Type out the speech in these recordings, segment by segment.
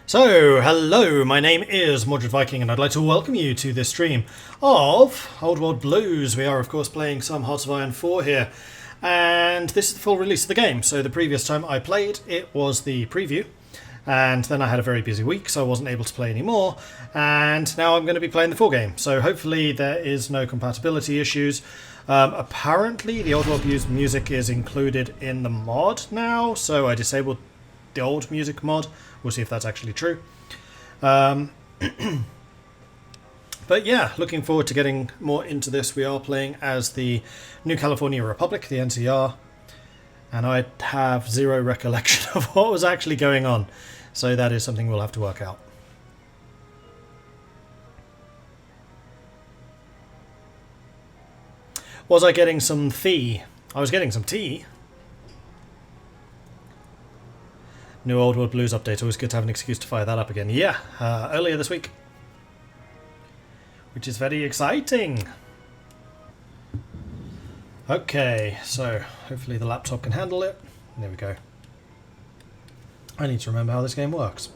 So, hello, my name is Mordred Viking, and I'd like to welcome you to this stream of Old World Blues. We are, of course, playing some Hearts of Iron 4 here, and this is the full release of the game. So the previous time I played, it was the preview, and then I had a very busy week, so I wasn't able to play anymore, and now I'm going to be playing the full game. So hopefully there is no compatibility issues. Apparently the Old World Blues music is included in the mod now, so I disabled the old music mod. We'll see if that's actually true. But yeah, looking forward to getting more into this. We are playing as the New California Republic, the NCR, and I have zero recollection of what was actually going on. So that is something we'll have to work out. Was I getting some fee? I was getting some tea. New Old World Blues update. Always good to have an excuse to fire that up again. Yeah, earlier this week. Which is very exciting. Okay, so hopefully the laptop can handle it. There we go. I need to remember how this game works.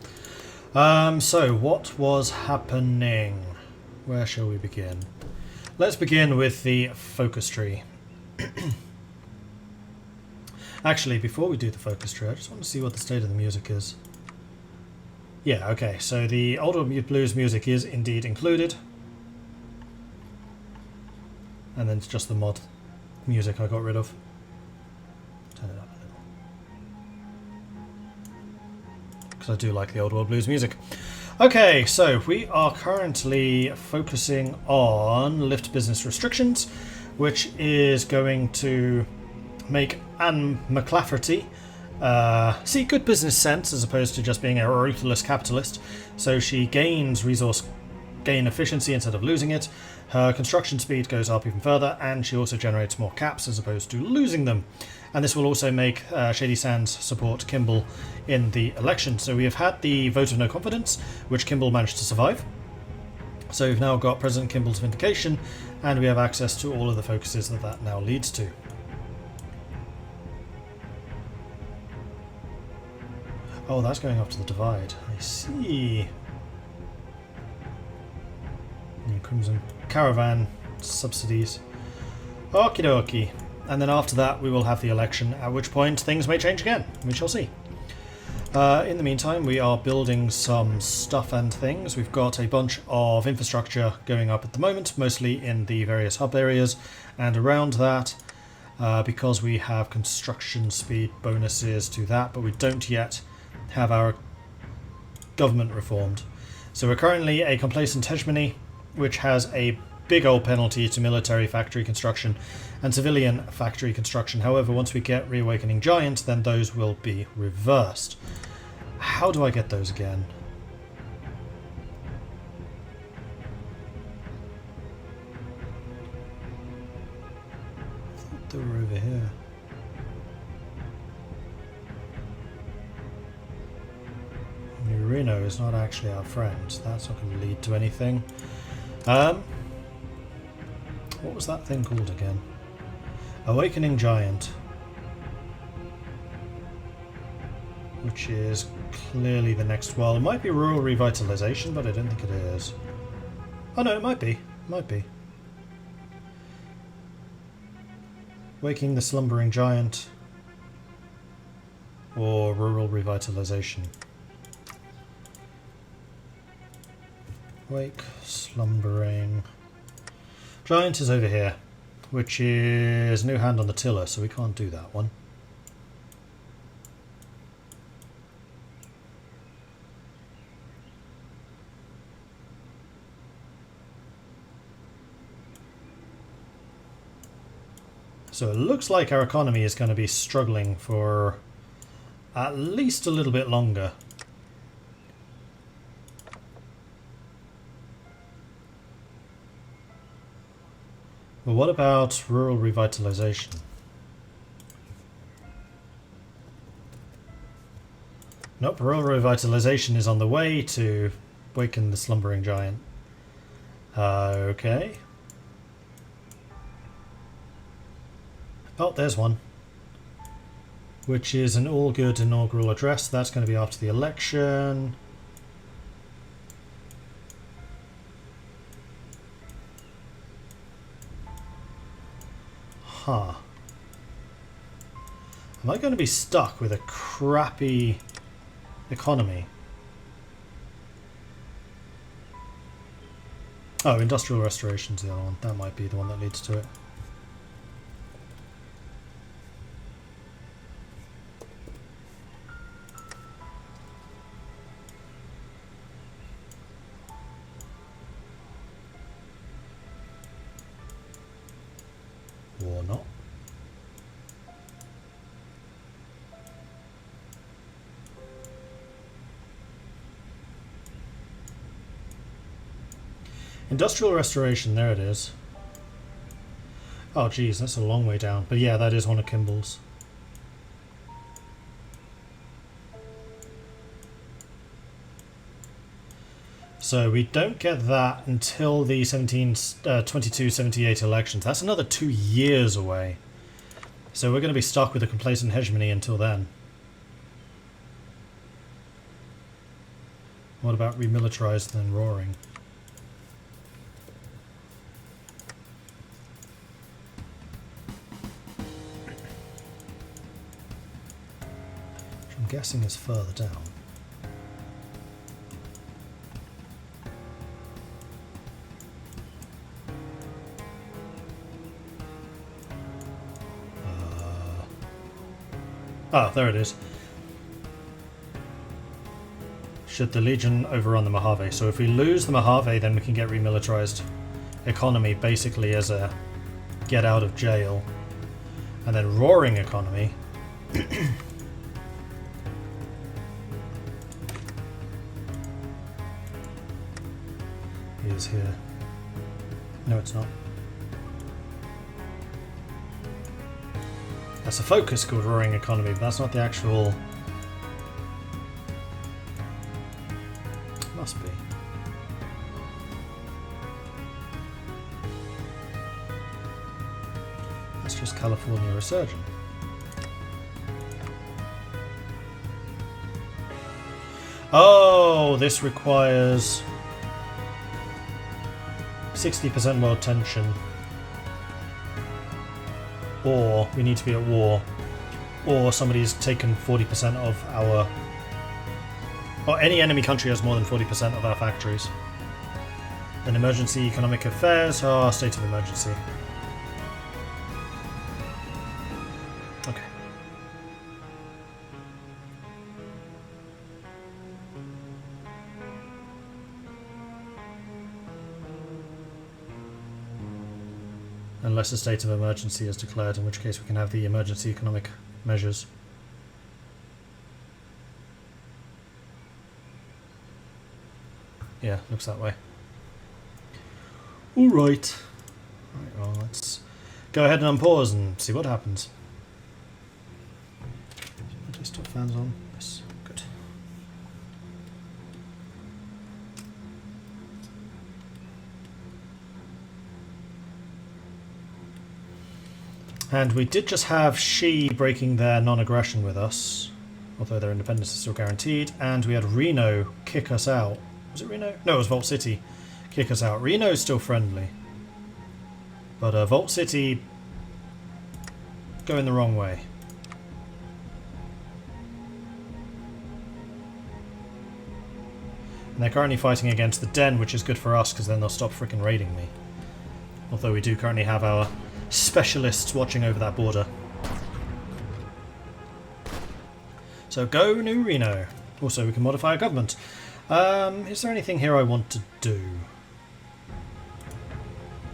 So what was happening? Where shall we begin? Let's begin with the focus tree. Actually, before we do the focus tree, I just want to see what the state of the music is. Yeah, okay, so the Old World Blues music is indeed included. And then it's just the mod music I got rid of. Turn it up a little. Because I do like the Old World Blues music. Okay, so we are currently focusing on lift business restrictions, which is going to make Anne McClafferty see good business sense as opposed to just being a ruthless capitalist. So she gains gain efficiency instead of losing it. Her construction speed goes up even further, and she also generates more caps as opposed to losing them. And this will also make Shady Sands support Kimball in the election. So we have had the vote of no confidence, which Kimball managed to survive. So we've now got President Kimball's vindication, and we have access to all of the focuses that now leads to. Oh, that's going up to the divide. I see. And Crimson Caravan subsidies. Okie dokie. And then after that we will have the election, at which point things may change again. We shall see. In the meantime, we are building some stuff and things. We've got a bunch of infrastructure going up at the moment, mostly in the various hub areas and around that, because we have construction speed bonuses to that, but we don't yet have our government reformed. So we're currently a complacent hegemony, which has a big old penalty to military factory construction and civilian factory construction. However, once we get Reawakening Giant, then those will be reversed. How do I get those again? I thought they were over here. Reno is not actually our friend. That's not going to lead to anything. What was that thing called again? Awakening Giant. Which is clearly the next... Well, it might be Rural Revitalization, but I don't think it is. Oh no, it might be. It might be. Waking the Slumbering Giant. Or Rural Revitalization. Wake, Slumbering... Giant is over here, which is New Hand on the Tiller, so we can't do that one. So it looks like our economy is going to be struggling for at least a little bit longer. But what about rural revitalization? Nope, rural revitalization is on the way to waken the slumbering giant. Okay. Oh, there's one. Which is an all-good inaugural address. That's going to be after the election. Huh. Am I going to be stuck with a crappy economy? Oh, industrial restoration's the other one. That might be the one that leads to it. Or not. Industrial restoration, there it is. Oh geez, that's a long way down. But yeah, that is one of Kimball's. So we don't get that until the 22-78 elections. That's another 2 years away. So we're going to be stuck with a complacent hegemony until then. What about remilitarized and roaring? Which I'm guessing is further down. Ah, there it is. Should the Legion overrun the Mojave? So if we lose the Mojave, then we can get remilitarized economy basically as a get out of jail. And then roaring economy. Is here. No, it's not. That's a focus called roaring economy, but that's not the actual. Must be. That's just California Resurgent. Oh, this requires 60% world tension. Or we need to be at war, or somebody's taken 40% of our, or any enemy country has more than 40% of our factories. Then emergency economic affairs, state of emergency. Okay. Unless a state of emergency is declared, in which case we can have the emergency economic measures. Yeah, looks that way. Alright. Right, well, let's go ahead and unpause and see what happens. Desktop fans on. Yes, good. And we did just have Xi breaking their non-aggression with us, although their independence is still guaranteed, and we had Reno kick us out. Was it Reno? No, it was Vault City kick us out. Reno is still friendly, but Vault City going the wrong way. And they're currently fighting against the Den, which is good for us because then they'll stop frickin' raiding me. Although we do currently have our specialists watching over that border. So go New Reno. Also, we can modify our government. Is there anything here I want to do?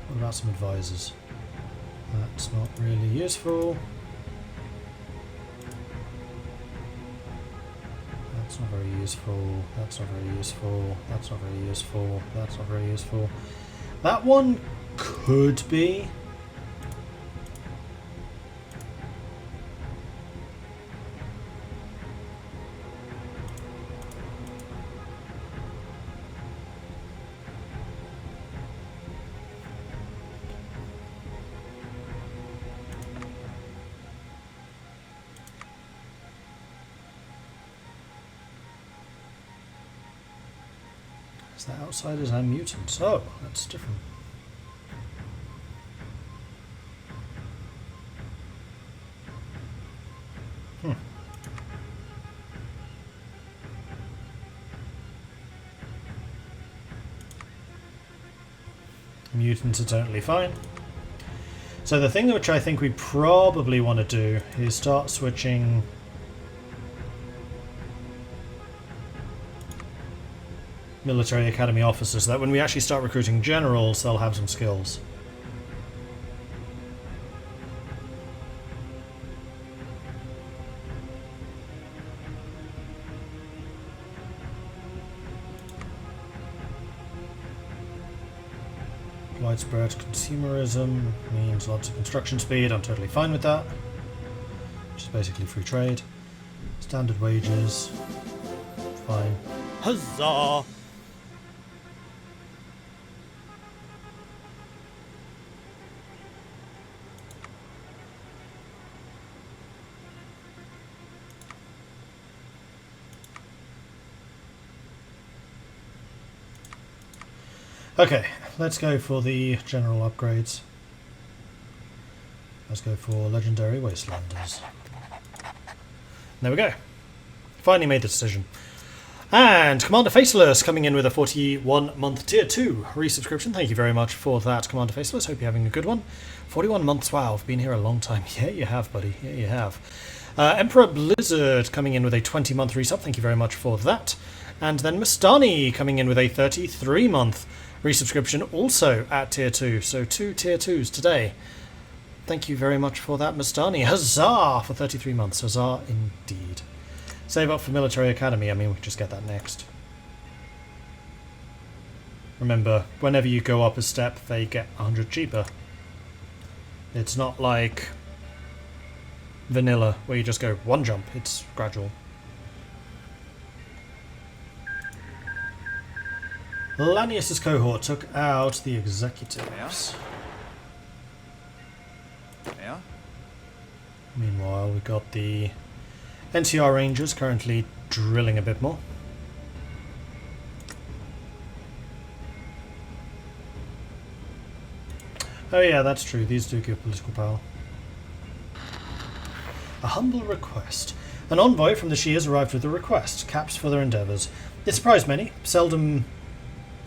What about some advisors? That's not really useful. That's not very useful. That's not very useful. That's not very useful. That's not very useful. That one could be. The outsiders and mutants. Oh, that's different. Mutants are totally fine. So the thing which I think we probably want to do is start switching military academy officers so that when we actually start recruiting generals, they'll have some skills. Widespread consumerism means lots of construction speed. I'm totally fine with that. Which is basically free trade. Standard wages. Fine. Huzzah! Okay, let's go for the general upgrades. Let's go for Legendary Wastelanders. There we go. Finally made the decision. And Commander Faceless coming in with a 41-month Tier 2 resubscription. Thank you very much for that, Commander Faceless. Hope you're having a good one. 41 months, wow, I've been here a long time. Yeah, you have, buddy. Yeah, you have. Emperor Blizzard coming in with a 20-month resub. Thank you very much for that. And then Mastani coming in with a 33-month resubscription, also at Tier 2. So 2 Tier 2s today. Thank you very much for that, Mastani. Huzzah for 33 months. Huzzah indeed. Save up for Military Academy. I mean, we can just get that next. Remember, whenever you go up a step, they get 100 cheaper. It's not like vanilla, where you just go one jump. It's gradual. Lanius's cohort took out the executives. Yeah. Meanwhile, we got the NCR Rangers currently drilling a bit more. Oh yeah, that's true. These do give political power. A humble request. An envoy from the Shias arrived with a request. Caps for their endeavours. It surprised many. Seldom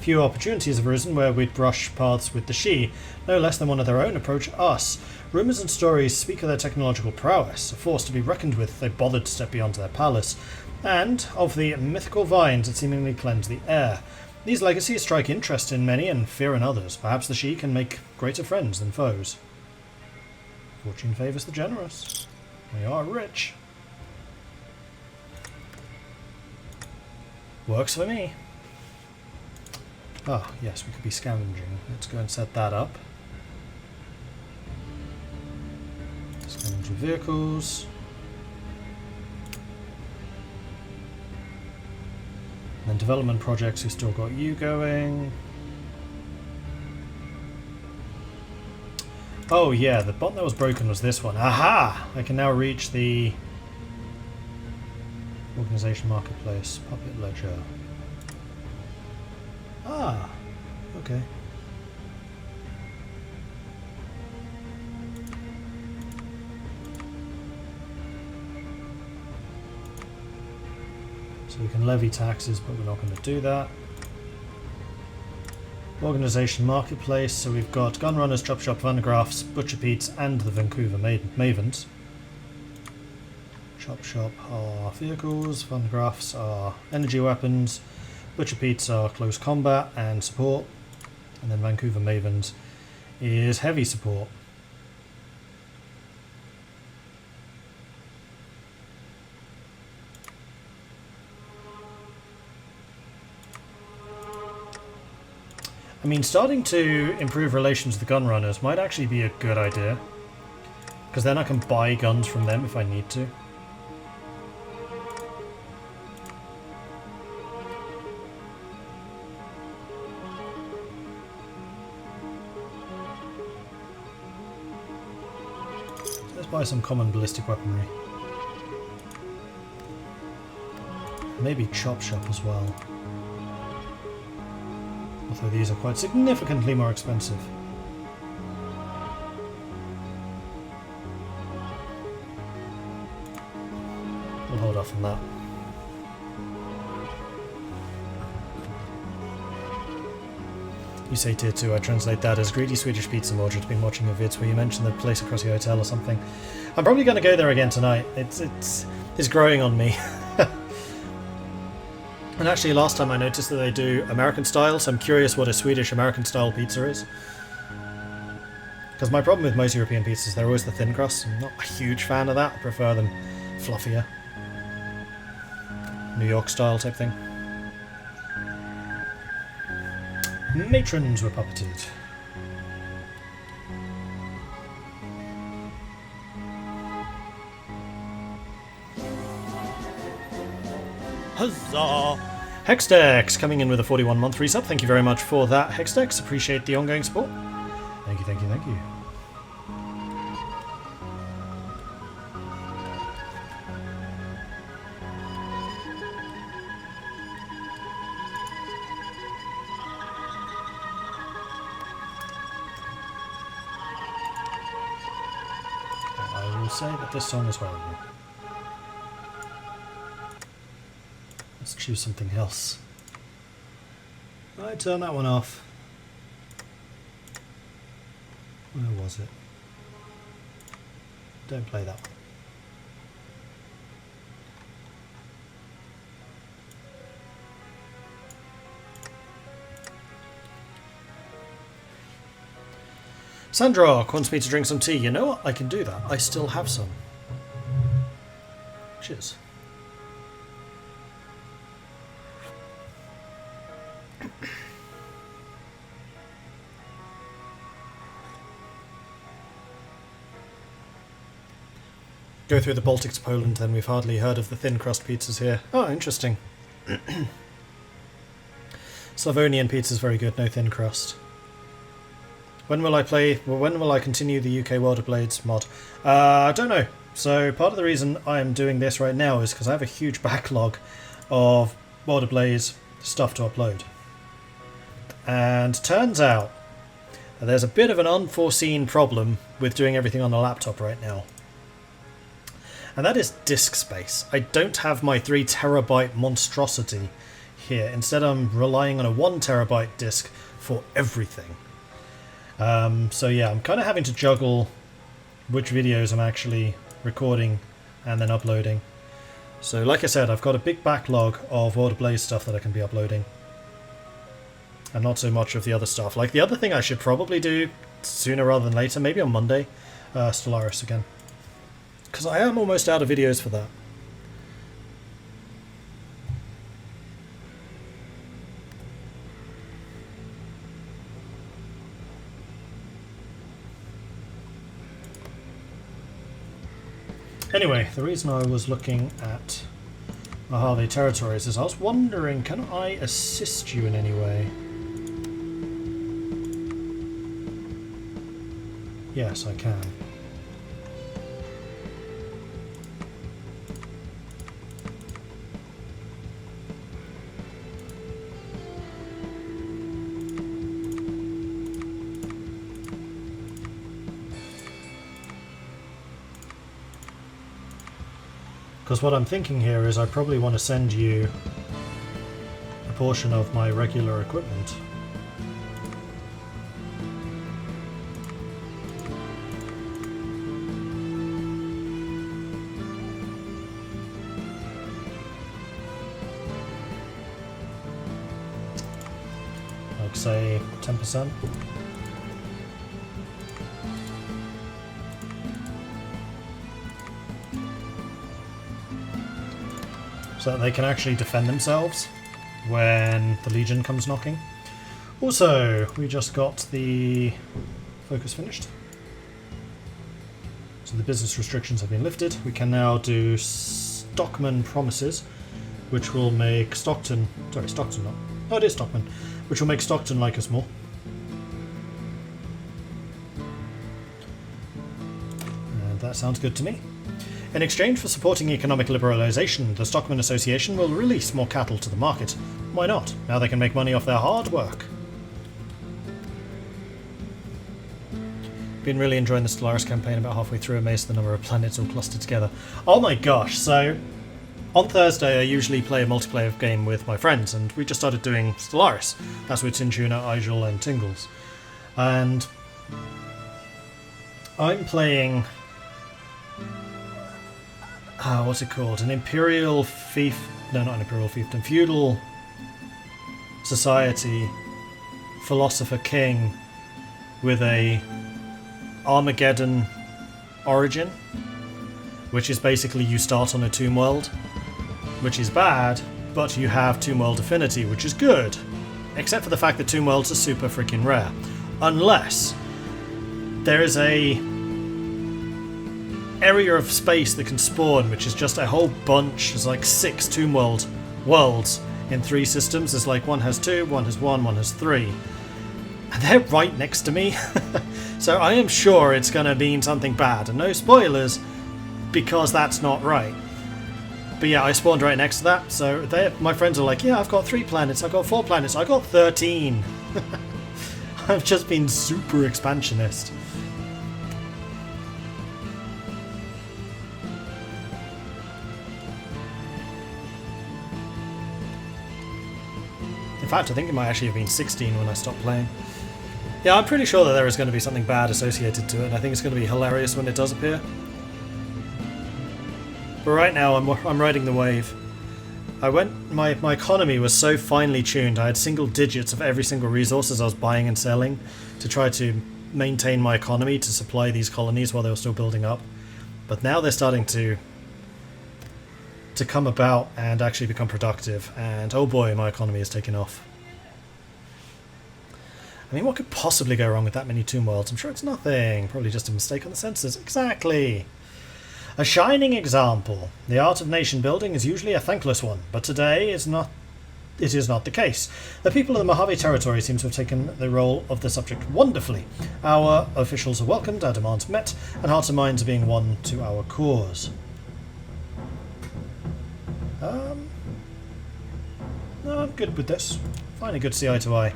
few opportunities have arisen where we'd brush paths with the Shi. No less than one of their own approach us. Rumours and stories speak of their technological prowess, a force to be reckoned with. They bothered to step beyond their palace, and of the mythical vines that seemingly cleanse the air. These legacies strike interest in many and fear in others. Perhaps the Shi can make greater friends than foes. Fortune favours the generous. We are rich. Works for me. Ah, yes, we could be scavenging. Let's go and set that up. Scavenging vehicles. And then development projects, we've still got you going. Oh yeah, the button that was broken was this one. Aha! I can now reach the Organization Marketplace, Puppet Ledger. Ah, okay. So we can levy taxes, but we're not going to do that. Organisation Marketplace, so we've got Gunrunners, Chop Shop, Vandergraffs, Butcher Pete's, and the Vancouver Mavens. Chop Shop are vehicles, Vandergraffs are energy weapons, Butcher Pete's are close combat and support, and then Vancouver Mavens is heavy support. I mean, starting to improve relations with the gun runners might actually be a good idea, because then I can buy guns from them if I need to. Let's buy some common ballistic weaponry. Maybe Chop Shop as well. Although these are quite significantly more expensive. We'll hold off on that. You say tier 2, I translate that as greedy Swedish pizza. Mordred, been watching your vids where you mentioned the place across your hotel or something. I'm probably going to go there again tonight. It's growing on me. And actually last time I noticed that they do American style, so I'm curious what a Swedish American style pizza is. Because my problem with most European pizzas, they're always the thin crust. I'm not a huge fan of that. I prefer them fluffier. New York style type thing. Matrons were puppeted. Huzzah! Hexdex coming in with a 41-month resub. Thank you very much for that, Hexdex. Appreciate the ongoing support. Thank you, thank you, thank you. I will say that this song is horrible. Let's choose something else. I turn that one off. Where was it? Don't play that one. Sandrock wants me to drink some tea. You know what? I can do that. I still have some. Cheers. Go through the Baltic to Poland, then we've hardly heard of the thin crust pizzas here. Oh, interesting. Slavonian pizza's very good, no thin crust. When will I play? Well, when will I continue the UK World of Blades mod? I don't know. So part of the reason I am doing this right now is because I have a huge backlog of World of Blades stuff to upload. And turns out that there's a bit of an unforeseen problem with doing everything on a laptop right now. And that is disk space. I don't have my 3 terabyte monstrosity here. Instead I'm relying on a 1 terabyte disk for everything. So yeah, I'm kind of having to juggle which videos I'm actually recording and then uploading. So like I said, I've got a big backlog of World of Blaze stuff that I can be uploading. And not so much of the other stuff. Like the other thing I should probably do sooner rather than later, maybe on Monday, Stellaris again. Because I am almost out of videos for that. Anyway, the reason I was looking at Mojave territories is I was wondering, can I assist you in any way? Yes, I can. Because what I'm thinking here is I probably want to send you a portion of my regular equipment. Like say 10%. So that they can actually defend themselves when the Legion comes knocking. Also, we just got the focus finished. So the business restrictions have been lifted. We can now do Stockman promises, which will make Stockton... Sorry, Stockton not. Oh, it is Stockman. Which will make Stockton like us more. And that sounds good to me. In exchange for supporting economic liberalisation, the Stockman Association will release more cattle to the market. Why not? Now they can make money off their hard work. Been really enjoying the Stellaris campaign, about halfway through, amazed at the number of planets all clustered together. Oh my gosh, so On Thursday, I usually play a multiplayer game with my friends, and we just started doing Stellaris. That's with Tinchuna, Igel, and Tingles. And I'm playing... what's it called? An Imperial Fief... No, not an Imperial Fiefdom. Feudal Society Philosopher King with a Armageddon origin, which is basically you start on a tomb world, which is bad, but you have tomb world affinity, which is good, except for the fact that tomb worlds are super freaking rare, unless there is a area of space that can spawn, which is just a whole bunch. There's like 6 tomb worlds in 3 systems. There's like one has 2, one has 1, one has 3, and they're right next to me. So I am sure it's going to mean something bad, and no spoilers, because that's not right. But yeah, I spawned right next to that, so my friends are like, yeah, I've got 3 planets, I've got 4 planets, I got 13. I've just been super expansionist. In fact, I think it might actually have been 16 when I stopped playing. Yeah, I'm pretty sure that there is going to be something bad associated to it, and I think it's going to be hilarious when it does appear. But right now, I'm riding the wave. My economy was so finely tuned. I had single digits of every single resource as I was buying and selling to try to maintain my economy to supply these colonies while they were still building up. But now they're starting to come about and actually become productive, and oh boy, my economy is taking off. I mean, what could possibly go wrong with that many tomb worlds? I'm sure it's nothing. Probably just a mistake on the sensors. Exactly. A shining example. The art of nation building is usually a thankless one, but today it is not the case. The people of the Mojave Territory seem to have taken the role of the subject wonderfully. Our officials are welcomed, our demands met, and hearts and minds are being won to our cause. No, I'm good with this. Finally good to see eye to eye.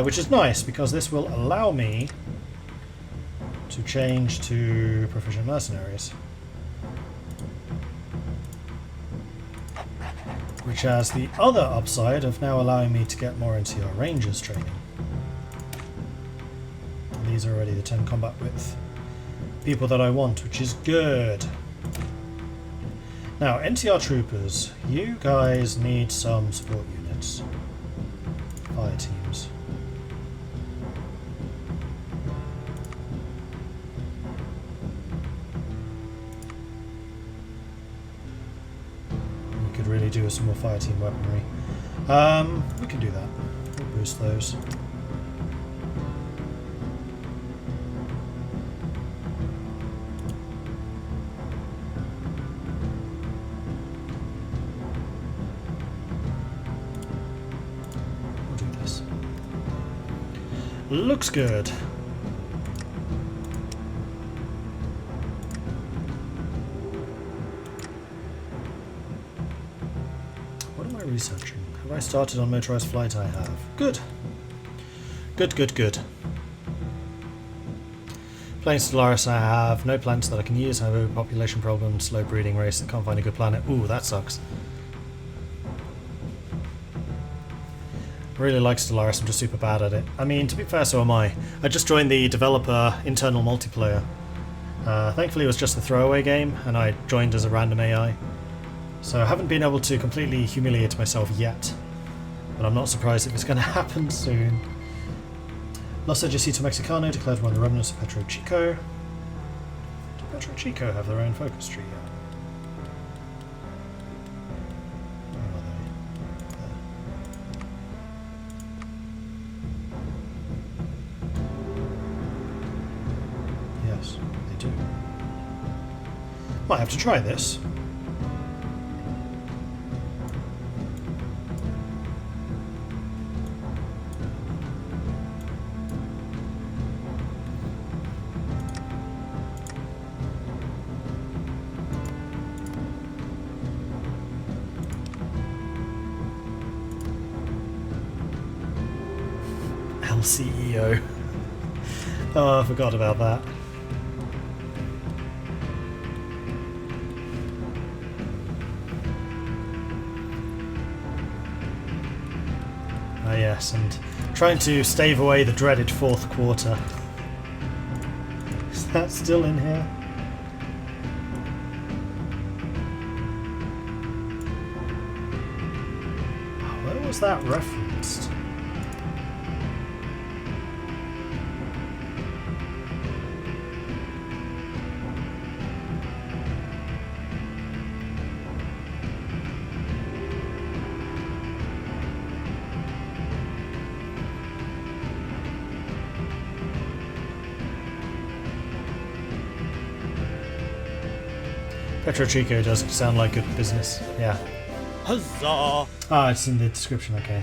Which is nice, because this will allow me to change to proficient mercenaries. Which has the other upside of now allowing me to get more NCR Rangers training. And these are already the 10 combat width people that I want, which is good. Now, NCR Troopers, you guys need some support units. Fire teams. We could really do with some more fire team weaponry. We can do that. We'll boost those. Looks good. What am I researching? Have I started on motorized flight? I have. Good. Good, good, good. Playing Stellaris I have. No planets that I can use. I have overpopulation problems, slow breeding race. I can't find a good planet. Ooh, that sucks. I really like Stellaris, I'm just super bad at it. I mean, to be fair, so am I. I just joined the developer internal multiplayer. Thankfully it was just a throwaway game, and I joined as a random AI. So I haven't been able to completely humiliate myself yet. But I'm not surprised if it's going to happen soon. Los Ejecito Mexicano declared one of the remnants of Petro Chico. Do Petro Chico have their own focus tree yet? Might have to try this. LCEO. Oh, I forgot about that. Ah yes, and trying to stave away the dreaded fourth quarter. Is that still in here? Where was that referenced? Petro Chico does sound like good business. Yeah. Huzzah! Ah, it's in the description, okay.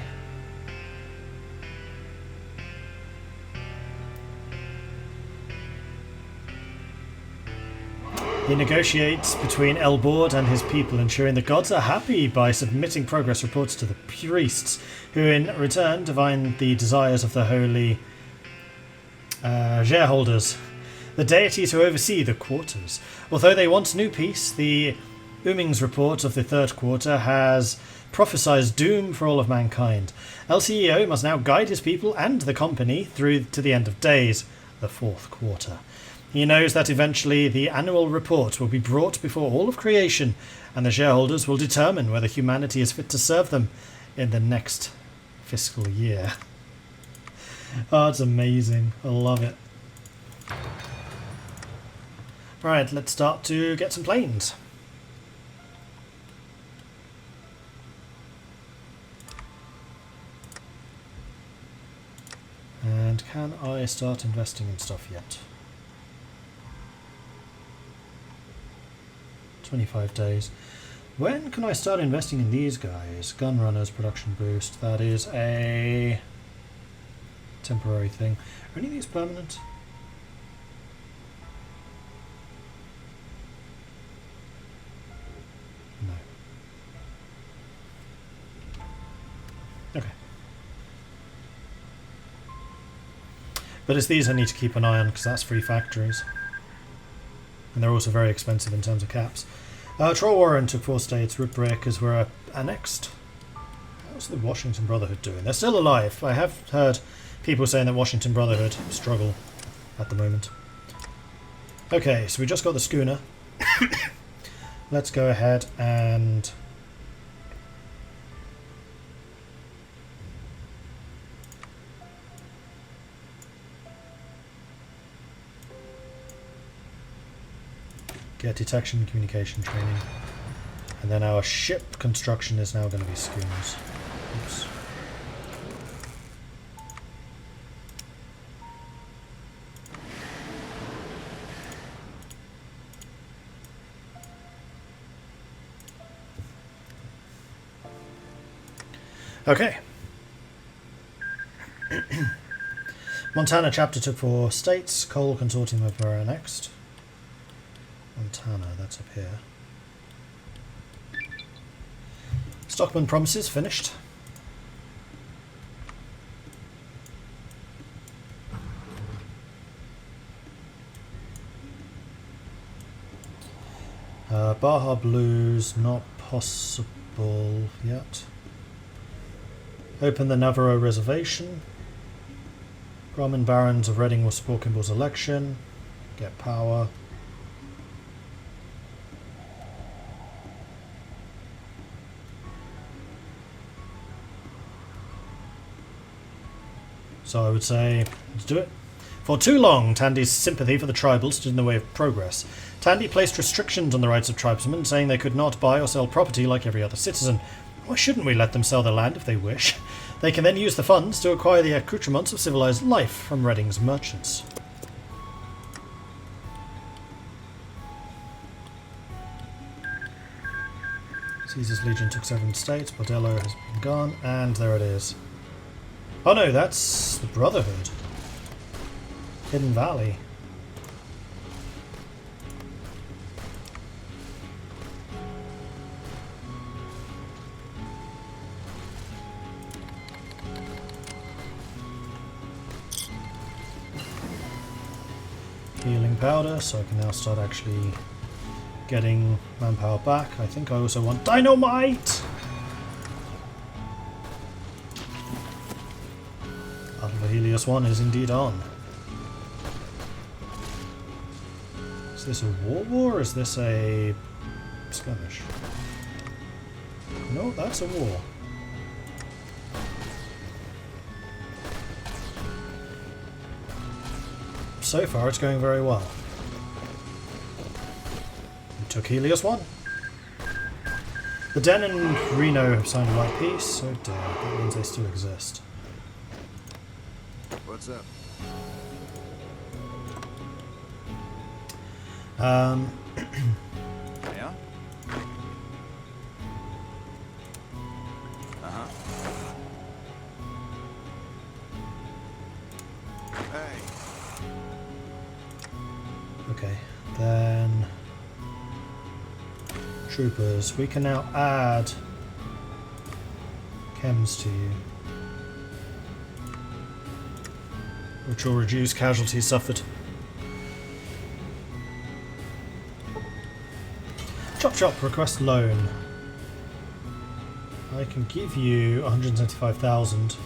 He negotiates between Elbord and his people, ensuring the gods are happy by submitting progress reports to the priests, who in return divine the desires of the holy shareholders, the deities who oversee the quarters. Although they want new peace, the Uming's report of the third quarter has prophesied doom for all of mankind. LCEO must now guide his people and the company through to the end of days, the fourth quarter. He knows that eventually the annual report will be brought before all of creation, and the shareholders will determine whether humanity is fit to serve them in the next fiscal year. Oh, it's amazing. I love it. Right, let's start to get some planes. And can I start investing in stuff yet? 25 days. When can I start investing in these guys? Gunrunners, production boost. That is a temporary thing. Are any of these permanent? No. Okay. But it's these I need to keep an eye on because that's free factories. And they're also very expensive in terms of caps. Troll Warren took 4 states. Root Breakers were annexed. How's the Washington Brotherhood doing? They're still alive. I have heard people saying that Washington Brotherhood struggle at the moment. Okay, so we just got the schooner. Let's go ahead and get detection and communication training. And then our ship construction is now going to be schooners. Oops. Okay. Montana chapter took 4 states. Coal consortium of were annexed. Montana, that's up here. Stockman promises finished. Baja Blues, not possible yet. Open the Navarro Reservation. Brahmin Barons of Reading will support Kimball's election. Get power. So I would say, let's do it. For too long, Tandy's sympathy for the tribals stood in the way of progress. Tandy placed restrictions on the rights of tribesmen, saying they could not buy or sell property like every other citizen. Why shouldn't we let them sell their land if they wish? They can then use the funds to acquire the accoutrements of civilized life from Reading's merchants. Caesar's Legion took 7 states, Bordello has been gone, and there it is. Oh no, that's the Brotherhood. Hidden Valley. Healing powder, so I can now start actually getting manpower back. I think I also want dynamite! Helios 1 is indeed on. Is this a war or is this a skirmish? No, that's a war. So far it's going very well. We took Helios 1. The Den and Reno have signed a light peace. Oh dear, that means they still exist. What's up? Um, Yeah? Uh-huh. Hey. okay, then troopers. We can now add chems to you, which will reduce casualties suffered. Chop chop, request loan. I can give you 175,000.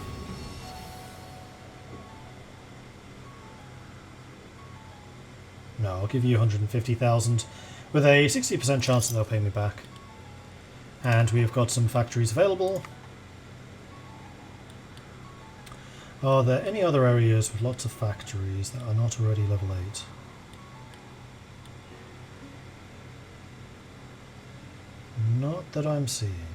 No, I'll give you 150,000 with a 60% chance that they'll pay me back. And we have got some factories available. Are there any other areas with lots of factories that are not already level 8? Not that I'm seeing.